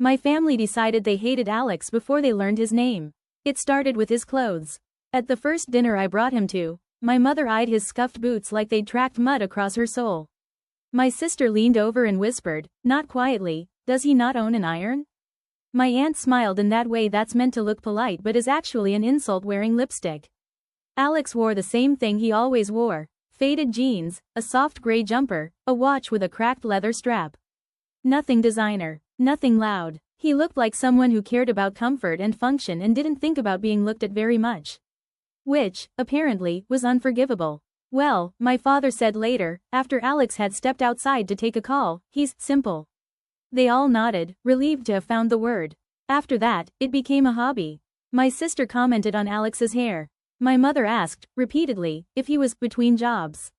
My family decided they hated Alex before they learned his name. It started with his clothes. At the first dinner I brought him to, my mother eyed his scuffed boots like they'd tracked mud across her soul. My sister leaned over and whispered, not quietly, "Does he not own an iron?" My aunt smiled in that way that's meant to look polite but is actually an insult, wearing lipstick. Alex wore the same thing he always wore: faded jeans, a soft gray jumper, a watch with a cracked leather strap. Nothing designer, nothing loud. He looked like someone who cared about comfort and function and didn't think about being looked at very much. Which, apparently, was unforgivable. "Well," my father said later, after Alex had stepped outside to take a call, "he's simple." They all nodded, relieved to have found the word. After that, it became a hobby. My sister commented on Alex's hair. My mother asked, repeatedly, if he was between jobs.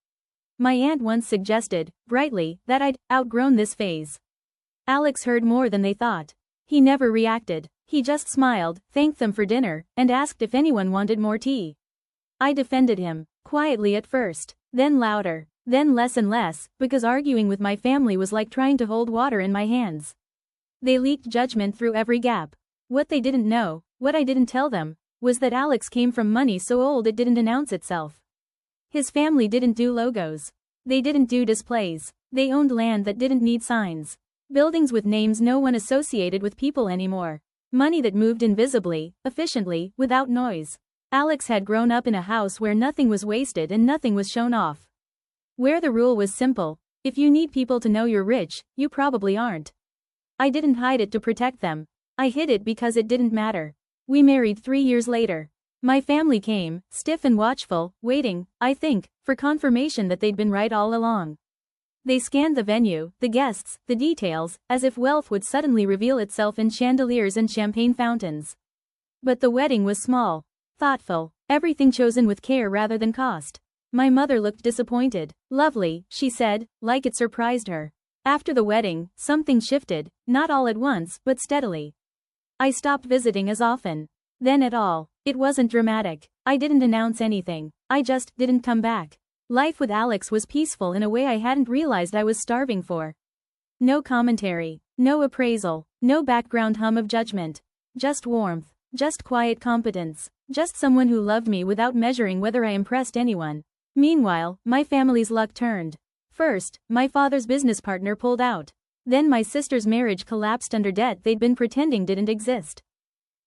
My aunt once suggested, brightly, that I'd outgrown this phase. Alex heard more than they thought. He never reacted. He just smiled, thanked them for dinner, and asked if anyone wanted more tea. I defended him, quietly at first, then louder, then less and less, because arguing with my family was like trying to hold water in my hands. They leaked judgment through every gap. What they didn't know, what I didn't tell them, was that Alex came from money so old it didn't announce itself. His family didn't do logos. They didn't do displays. They owned land that didn't need signs. Buildings with names no one associated with people anymore. Money that moved invisibly, efficiently, without noise. Alex had grown up in a house where nothing was wasted and nothing was shown off. Where the rule was simple: if you need people to know you're rich, you probably aren't. I didn't hide it to protect them. I hid it because it didn't matter. We married 3 years later. My family came, stiff and watchful, waiting, I think, for confirmation that they'd been right all along. They scanned the venue, the guests, the details, as if wealth would suddenly reveal itself in chandeliers and champagne fountains. But the wedding was small, thoughtful, everything chosen with care rather than cost. My mother looked disappointed. "Lovely," she said, like it surprised her. After the wedding, something shifted, not all at once, but steadily. I stopped visiting as often. Then at all. It wasn't dramatic. I didn't announce anything. I just didn't come back. Life with Alex was peaceful in a way I hadn't realized I was starving for. No commentary, no appraisal, no background hum of judgment. Just warmth, just quiet competence, just someone who loved me without measuring whether I impressed anyone. Meanwhile, my family's luck turned. First, my father's business partner pulled out. Then my sister's marriage collapsed under debt they'd been pretending didn't exist.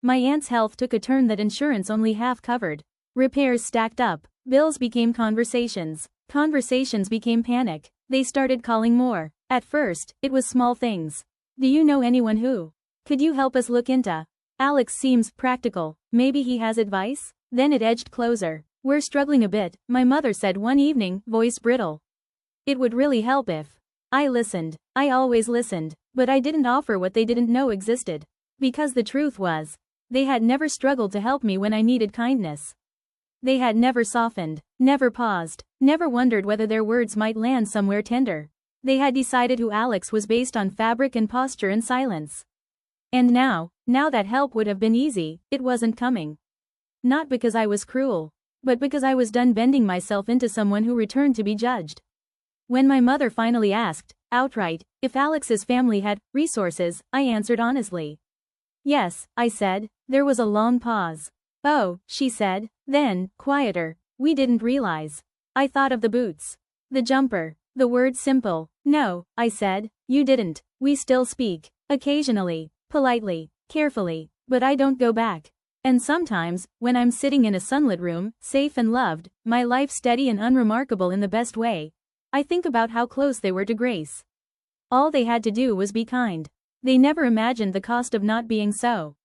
My aunt's health took a turn that insurance only half covered. Repairs stacked up. Bills became conversations. Conversations became panic. They started calling more. At first, it was small things. "Do you know anyone who? Could you help us look into? Alex seems practical. Maybe he has advice?" Then it edged closer. "We're struggling a bit," my mother said one evening, voice brittle. "It would really help if." I listened. I always listened. But I didn't offer what they didn't know existed. Because the truth was, they had never struggled to help me when I needed kindness. They had never softened, never paused, never wondered whether their words might land somewhere tender. They had decided who Alex was based on fabric and posture and silence. And now that help would have been easy, it wasn't coming. Not because I was cruel, but because I was done bending myself into someone who returned to be judged. When my mother finally asked, outright, if Alex's family had resources, I answered honestly. "Yes," I said. There was a long pause. "Oh," she said. Then, quieter, "We didn't realize." I thought of the boots. The jumper. The word simple. "No," I said, "you didn't. We still speak. Occasionally. Politely. Carefully. But I don't go back. And sometimes, when I'm sitting in a sunlit room, safe and loved, my life steady and unremarkable in the best way, I think about how close they were to grace. All they had to do was be kind. They never imagined the cost of not being so.